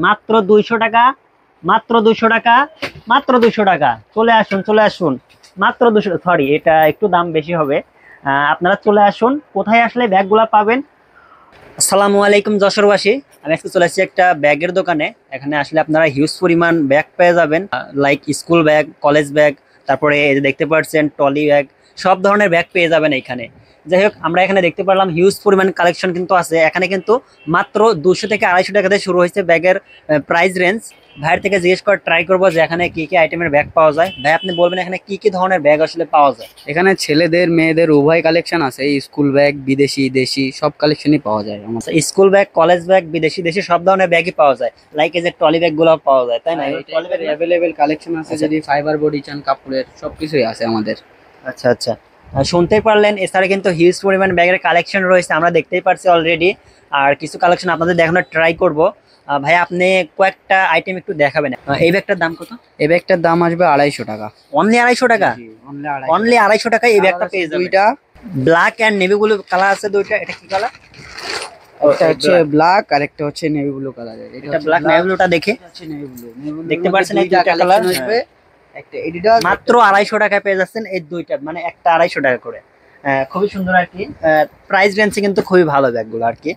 মাত্র 200 টাকা, মাত্র 200 টাকা, মাত্র 200 টাকা। চলে আসুন, চলে আসুন, মাত্র 200। সরি, এটা একটু দাম বেশি হবে। আপনারা চলে আসুন। কোথায় আসলে ব্যাগগুলা পাবেন? আসসালামু আলাইকুম যশোরবাসী, আমি আজকে চলে আসছি একটা ব্যাগের দোকানে। এখানে আসলে আপনারা হিউজ পরিমাণ ব্যাগ পেয়ে যাবেন, like school bag, college bag, তারপরে এই যে দেখতে পাচ্ছেন ট্রলি ব্যাগ, সব ধরনের ব্যাগ পেয়ে যাবেন এখানে। যাই হোক, আমরা এখানে দেখতে পারলাম হিউজ পরিমাণ কালেকশন কিন্তু আছে এখানে। কিন্তু মাত্র 200 থেকে 250 টাকা থেকে শুরু হয়েছে ব্যাগের প্রাইস রেঞ্জ। ভাইয়ের থেকে জিজ্ঞেস করে ট্রাই করবো যে এখানে কি কি আইটেমের ব্যাগ পাওয়া যায়। ভাই, আপনি বলবেন এখানে কি কি ধরনের ব্যাগ আসলে পাওয়া যায়? এখানে ছেলেদের মেয়েদের উভয় কালেকশন আছে, স্কুল ব্যাগ, বিদেশি দেশি সব কালেকশনই পাওয়া যায় আমার। স্কুল ব্যাগ, কলেজ ব্যাগ, বিদেশি দেশি সব ধরনের ব্যাগই পাওয়া যায়, লাইক এই যে ট্রলি ব্যাগ গুলো পাওয়া যায়, তাই না? ট্রলি ব্যাগ অ্যাভেলেবেল কালেকশন আছে, আচ্ছা। যদি ফাইবার বডি চান কাপড়ের সবকিছুই আছে আমাদের। আচ্ছা আচ্ছা, শুনতেই পারলেন। এছাড়া কিন্তু হিউজ পরিমাণ ব্যাগের কালেকশন রয়েছে, আমরা দেখতেই পারছি অলরেডি। আর কিছু কালেকশন আপনাদের দেখানোর ট্রাই করব। ভাই, আপনি কয়েকটা আইটেম একটু দেখাবেন। এই ব্যাগটার দাম কত? এই ব্যাগটার দাম আসবে 250 টাকা। অনলি 250 টাকা? অনলি 250 টাকা এই ব্যাগটা পেয়ে যাবেন। দুইটা black and navy blue colour আছে দুইটা। এটা কি কালার? একটা হচ্ছে ব্ল্যাক আর একটা হচ্ছে নেভি ব্লু কালারের। এটা ব্ল্যাক, নেভি ব্লুটা দেখে হচ্ছে নেভি ব্লু। দেখতে পাচ্ছেন এই দুইটা কালার আসবে। একটা এডিডাস, মাত্র 250 টাকায় পেয়ে যাচ্ছেন এই দুইটা, মানে একটা 250 টাকা করে। খুবই সুন্দর আর কি। প্রাইস রেঞ্জে কিন্তু খুবই ভালো ব্যাগগুলো আর কি।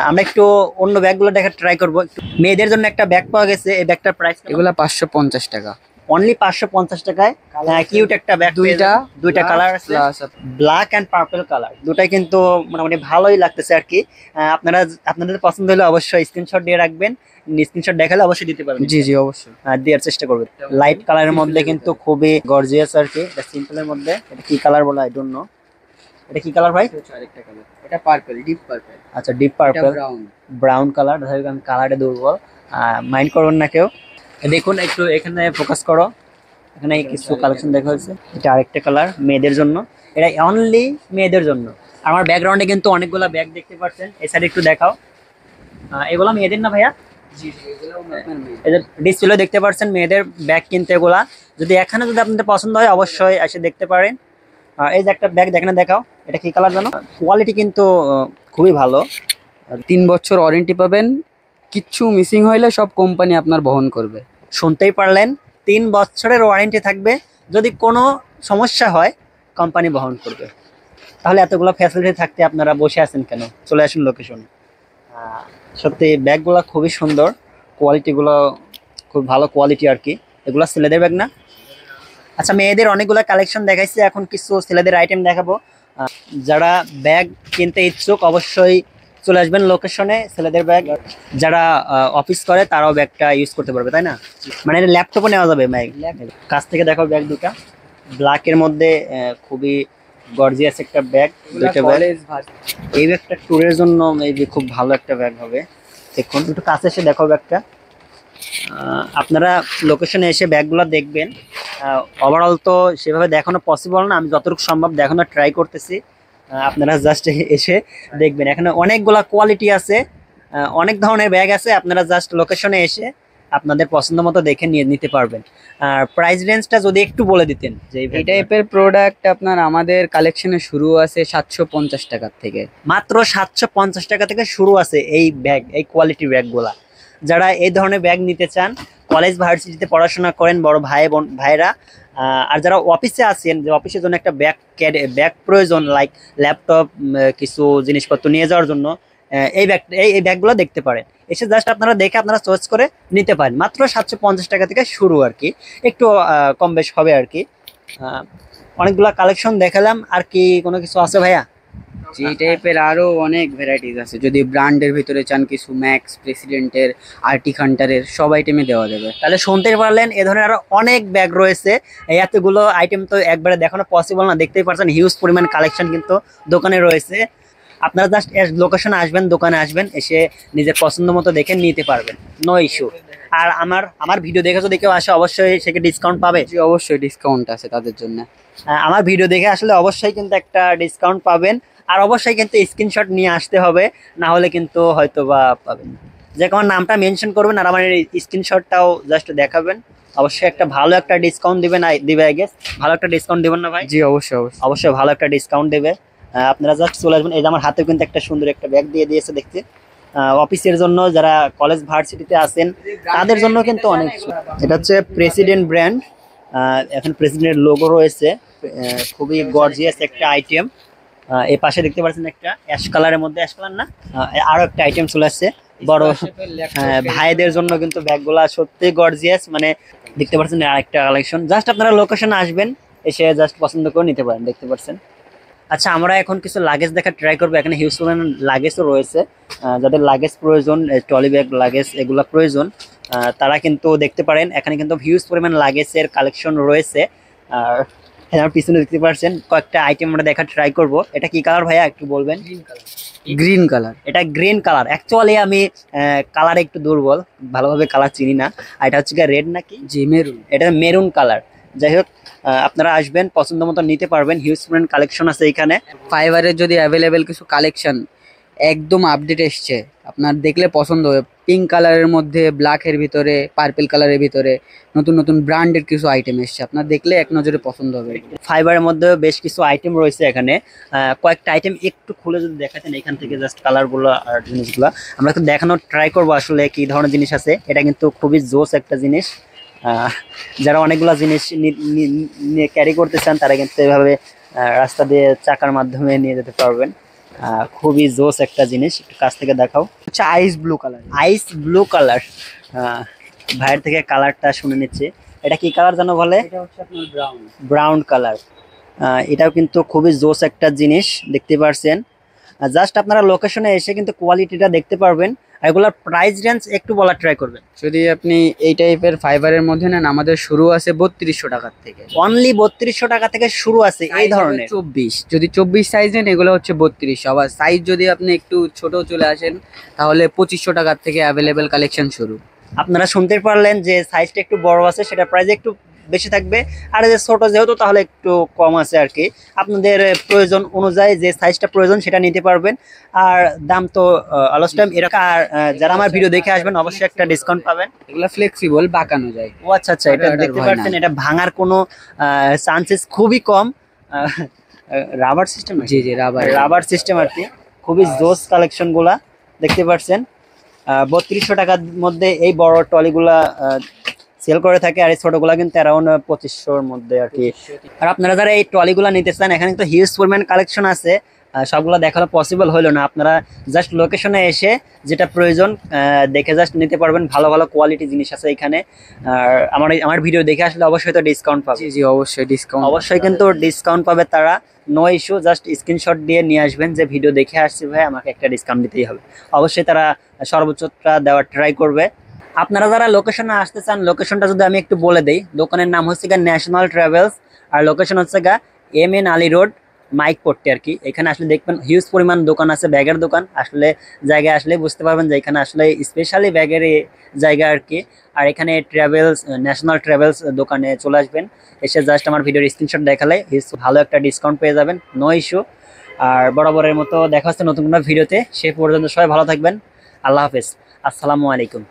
আমরা একটু অন্য ব্যাগগুলো দেখার ট্রাই করবো। একটু মেয়েদের জন্য একটা ব্যাগ পাওয়া গেছে, এই ব্যাগটার প্রাইস এগুলা 550 টাকা। অনলি 550 টাকায় কিউট একটা ব্যাগ। দুইটা কালার আছে, ব্ল্যাক এন্ড পার্পল কালার। দুটাই কিন্তু মোটামুটি ভালোই লাগতেছে আর কি। আপনাদের পছন্দ হলে অবশ্যই স্ক্রিনশট দিয়ে রাখবেন। স্ক্রিনশট দেখালে অবশ্যই দিতে পারবেন। জি জি, অবশ্যই দেওয়ার চেষ্টা করবেন। লাইট কালারের মধ্যে কিন্তু খুবই গর্জিয়াস আর কি। এটা সিম্পলের মধ্যে। এটা কি কালার বলা, আই ডোন্ট নো। এটা কি কালার ভাই? আরেকটা কালার, এটা পার্পল, ডিপ পার্পল। আচ্ছা, ডিপ পার্পল, ব্রাউন কালার। আমি কালারে দুর্বল, মাইন্ড করবেন না কেউ। দেখুন একটু এখানে ফোকাস করো, এখানে কিছু কালেকশন দেখা হয়েছে। এটা আরেকটা কালার মেয়েদের জন্য, এটা অনলি মেয়েদের জন্য। আমার ব্যাকগ্রাউন্ডে কিন্তু অনেকগুলো ব্যাগ দেখতে পাচ্ছেন। এই সাইডে একটু দেখাও। এগুলো মেয়েদের না ভাইয়া? এই যে ডিসপ্লে দেখতে পাচ্ছেন মেয়েদের ব্যাগ, কিন্তু এগুলা যদি এখানে যদি আপনাদের পছন্দ হয় অবশ্যই এসে দেখতে পারেন। এই যে একটা ব্যাগ দেখেন, দেখাও। এটা কি কালার জানো? কোয়ালিটি কিন্তু খুবই ভালো। 3 বছর ওয়ারেন্টি পাবেন, কিচ্ছু মিসিং হইলে সব কোম্পানি আপনার বহন করবে। শুনতেই পারলেন, 3 বছরের ওয়ারেন্টি থাকবে, যদি কোনো সমস্যা হয় কোম্পানি বহন করবে। তাহলে এতগুলো ফ্যাসিলিটি থাকতে আপনারা বসে আছেন কেন? চলে আসুন লোকেশন। সত্যি ব্যাগগুলো খুবই সুন্দর, কোয়ালিটিগুলো খুব ভালো কোয়ালিটি আর কি। এগুলো ছেলেদের ব্যাগ না? আচ্ছা, মেয়েদের অনেকগুলো কালেকশন দেখাইছি, এখন কিছু ছেলেদের আইটেম দেখাবো। যারা ব্যাগ কিনতে ইচ্ছুক অবশ্যই চলে আসবেন লোকেশনে। ছেলেদের ব্যাগ, যারা অফিস করে তারাও ব্যাগটা ইউজ করতে পারবে, তাই না? মানে ল্যাপটপও নেওয়া যাবে ব্যাগ। কাছ থেকে দেখো ব্যাগ দুটা, ব্ল্যাকের মধ্যে খুবই গর্জিয়াস একটা ব্যাগ। দুইটা ব্যাগ। এই ব্যাগটা ট্যুরের জন্য মেবি খুব ভালো একটা ব্যাগ হবে। দেখুন একটু কাছে এসে দেখো ব্যাগটা। আপনারা লোকেশনে এসে ব্যাগগুলো দেখবেন। ওভারঅল তো সেভাবে দেখানো পসিবল না, আমি যতটুকু সম্ভব দেখানোর ট্রাই করতেছি। আপনারা জাস্ট এসে দেখবেন, এখানে অনেকগুলা কোয়ালিটি আছে, অনেক ধরনের ব্যাগ আছে। আপনারা জাস্ট লোকেশনে এসে আপনাদের পছন্দ মতো দেখে নিয়ে নিতে পারবেন। আর প্রাইস রেঞ্জটা যদি একটু বলে দিতেন যে এই টাইপের প্রোডাক্ট আপনার আমাদের কালেকশনে শুরু আছে 750 টাকার থেকে। মাত্র 750 টাকা থেকে শুরু আছে এই ব্যাগ, এই কোয়ালিটির ব্যাগগুলা। যারা এই ধরনের ব্যাগ নিতে চান, কলেজ ভার্সিটিতে পড়াশোনা করেন বড় ভাইরা, আর যারা অফিসে আছেন, যে অফিসের জন্য একটা ব্যাগ প্রয়োজন, লাইক ল্যাপটপ, কিছু জিনিসপত্র নিয়ে যাওয়ার জন্য, এই ব্যাগগুলো দেখতে পারেন। এসে জাস্ট আপনারা দেখে আপনারা চয়েস করে নিতে পারেন। মাত্র 750 টাকা থেকে শুরু আর কি, একটু কম বেশ হবে আর কি। অনেকগুলা কালেকশন দেখালাম, আর কি কোনো কিছু আছে ভাইয়া? এই টাইপের আরো অনেক ভ্যারাইটিস আছে, যদি ব্র্যান্ডের ভিতরে চান কিছু, ম্যাক্স, প্রেসিডেন্টের, আরটিক হান্টারের সব আইটেমে দেওয়া যাবে। তাহলে শুনতে পারলেন, এ ধরনের আরো অনেক ব্যাগ রয়েছে। এই এতগুলো আইটেম তো একবারে দেখানো পসিবল না, দেখতেই পাচ্ছেন হিউজ পরিমাণ কালেকশন কিন্তু দোকানে রয়েছে। আপনারা জাস্ট লোকেশনে আসবেন, দোকানে আসবেন, এসে নিজের পছন্দ মতো দেখে নিতে পারবেন, নো ইস্যু। আর আমার ভিডিও দেখে যদি কেউ আসে অবশ্যই সেকে ডিসকাউন্ট পাবে। জি, অবশ্যই ডিসকাউন্ট আছে তাদের জন্য। আমার ভিডিও দেখে আসলে অবশ্যই কিন্তু একটা ডিসকাউন্ট পাবেন। আর অবশ্যই কিন্তু স্ক্রিনশট নিয়ে আসতে হবে, না হলে কিন্তু হয়তো বা পাবেন না। যে আমার নামটা মেনশন করবেন আর আমার স্ক্রিনশটটাও জাস্ট দেখাবেন, অবশ্যই একটা ভালো একটা ডিসকাউন্ট দিবেন, দিবে আই গেস। ভালো একটা ডিসকাউন্ট দিবেন না ভাই? জি, অবশ্যই অবশ্যই অবশ্যই ভালো একটা ডিসকাউন্ট দেবে। আপনারা জাস্ট চলে আসবেন। এই যে আমার হাতেও কিন্তু একটা সুন্দর একটা ব্যাগ দিয়ে দিয়েছে দেখতে, অফিসের জন্য, যারা কলেজ ভার্সিটিতে আছেন তাদের জন্য কিন্তু অনেক এটা হচ্ছে প্রেসিডেন্ট ব্র্যান্ড। এখন প্রেসিডেন্টের লোগো রয়েছে। খুবই গর্জিয়াস একটা আইটেম। এই পাশে দেখতে পাচ্ছেন একটা অ্যাশ কালারের মধ্যে, অ্যাশ কালার না, আরো একটা আইটেম চলে আসছে বড় ভাইদের জন্য, কিন্তু ব্যাগগুলা সত্যি গর্জিয়াস। মানে দেখতে পাচ্ছেন আরেকটা কালেকশন। জাস্ট আপনারা লোকেশনে আসবেন, এসে জাস্ট পছন্দ করে নিতে পারেন। দেখতে পাচ্ছেন। আচ্ছা, আমরা এখন কিছু লাগেজ দেখা ট্রাই করবো। এখানে হিউজ পরিমাণ লাগেজও রয়েছে। যাদের লাগেজ প্রয়োজন, ট্রলি ব্যাগ লাগেজ এগুলা প্রয়োজন, তারা কিন্তু দেখতে পারেন। এখানে কিন্তু হিউজ পরিমাণ লাগেজের কালেকশন রয়েছে। আর আমার পিছনে দেখতে পাচ্ছেন কয়েকটা আইটেম আমরা দেখা ট্রাই করব। এটা কি কালার ভাইয়া একটু বলবেন? Green colour. এটা গ্রিন কালার। অ্যাকচুয়ালি আমি কালারে একটু দুর্বল, ভালোভাবে কালার চিনি না। আর এটা হচ্ছে রেড নাকি? জি, মেরুন। এটা মেরুন কালার। যাই হোক, আপনারা আসবেন, পছন্দ মতো নিতে পারবেন। হিউজ পরিমাণ কালেকশন আছে এখানে। ফাইবারের যদি অ্যাভেলেবেল কিছু কালেকশন একদম আপডেট এসছে, আপনার দেখলে পছন্দ হবে। পিঙ্ক কালারের মধ্যে, ব্ল্যাকের ভিতরে, পার্পল কালারের ভিতরে নতুন নতুন ব্র্যান্ডের কিছু আইটেম এসছে, আপনার দেখলে এক নজরে পছন্দ হবে। ফাইবারের মধ্যে বেশ কিছু আইটেম রয়েছে এখানে। কয়েকটা আইটেম একটু খুলে যদি দেখাতেন এখান থেকে, জাস্ট কালারগুলো আর জিনিসগুলো আমরা একটু দেখানোর ট্রাই করবো আসলে কি ধরনের জিনিস আছে। এটা কিন্তু খুবই জোস একটা জিনিস। যারা অনেকগুলো জিনিস নিয়ে ক্যারি করতে চান তারা কিন্তু এভাবে রাস্তা দিয়ে চাকার মাধ্যমে নিয়ে যেতে পারবেন। খুবই জোস একটা জিনিস। একটু কাছ থেকে দেখাও। হচ্ছে আইস ব্লু কালার। আইস ব্লু কালার। ভাইয়ের থেকে কালারটা শুনে নিচ্ছে। এটা কি কালার জানো বলে? এটা হচ্ছে আপনার ব্রাউন। Brown colour. এটাও কিন্তু খুবই জোস একটা জিনিস, দেখতে পারছেন। জাস্ট আপনারা লোকেশনে এসে কিন্তু কোয়ালিটিটা দেখতে পারবেন। আর এগুলোর প্রাইস রেঞ্জ একটু বলার ট্রাই করবেন। যদি আপনি এই টাইপের ফাইবারের মধ্যে নেন, আমাদের শুরু আছে 3200 টাকার থেকে। অনলি 3200 টাকা থেকে শুরু আছে এই ধরনের। 24, যদি 24 সাইজ নেন এগুলো হচ্ছে 3200। আবার সাইজ যদি আপনি একটু ছোট চলে আসেন তাহলে 2500 টাকার থেকে অ্যাভেলেবেল কালেকশন শুরু। আপনারা শুনতে পারলেন যে সাইজটা একটু বড় আছে, সেটা প্রাইস একটু বেশি থাকবে। আর যে ছোট যেহেতু, তাহলে একটু কম আছে আর কি। আপনাদের প্রয়োজন অনুযায়ী যে সাইজটা প্রয়োজন সেটা নিতে পারবেন। আর দাম তো অলস টাইম এরকম। আর যারা আমার ভিডিও দেখে আসবেন অবশ্যই একটা ডিসকাউন্ট পাবেন। এগুলো ফ্লেক্সিবল, বাঁকানো যায়। ও আচ্ছা আচ্ছা, এটা দেখতে পাচ্ছেন, এটা ভাঙার কোনো চান্সেস খুবই কম। Rubber system. জি জি, রাবার সিস্টেম আর কি। খুবই জোস কালেকশন গুলা দেখতে পাচ্ছেন। 3200 টাকার মধ্যে এই বড় ট্রলিগুলা সেল করে থাকে। আর এই ছোটগুলা কিন্তু অ্যারাউন্ড 2500-র মধ্যে আর কি। আর আপনারা যারা এই ট্রলিগুলা নিতে চান, এখানে কিন্তু হিউজ পরিমাণ কালেকশন আছে। সবগুলো দেখানো পসিবল হলো না। আপনারা জাস্ট লোকেশনে এসে যেটা প্রয়োজন দেখে জাস্ট নিতে পারবেন। ভালো ভালো কোয়ালিটি জিনিস আছে এখানে। আর আমার ভিডিও দেখে আসলে অবশ্যই তো ডিসকাউন্ট পাবে। জি জি, অবশ্যই ডিসকাউন্ট। অবশ্যই কিন্তু ডিসকাউন্ট পাবে তারা। নো ইস্যু, জাস্ট স্ক্রিনশট দিয়ে নিয়ে আসবেন যে ভিডিও দেখে আসছি ভাই, আমাকে একটা ডিসকাউন্ট দিতেই হবে। অবশ্যই তারা সর্বোচ্চটা দেওয়ার ট্রাই করবে। আপনারা যারা লোকেশনে আসতে চান, লোকেশনটা যদি আমি একটু বলে দিই। দোকানের নাম হচ্ছে গা ন্যাশনাল ট্রাভেলস। আর লোকেশন হচ্ছে গা MN আলী রোড, মাইক পট্টি আর কি। এখানে আসলে দেখবেন হিউজ পরিমাণ দোকান আছে, ব্যাগের দোকান। আসলে জায়গায় আসলে বুঝতে পারবেন যে এখানে আসলে স্পেশালি ব্যাগের জায়গা আর কি। আর এখানে ট্রাভেলস, ন্যাশনাল ট্রাভেলস দোকানে চলে আসবেন। এসে জাস্ট আমার ভিডিওর স্ক্রিনশট দেখালে ভালো একটা ডিসকাউন্ট পেয়ে যাবেন। No issue. আর বরাবরের মতো দেখা হচ্ছে নতুন কোনো ভিডিওতে। সে পর্যন্ত সবাই ভালো থাকবেন। আল্লাহ হাফেজ। আসসালামু আলাইকুম।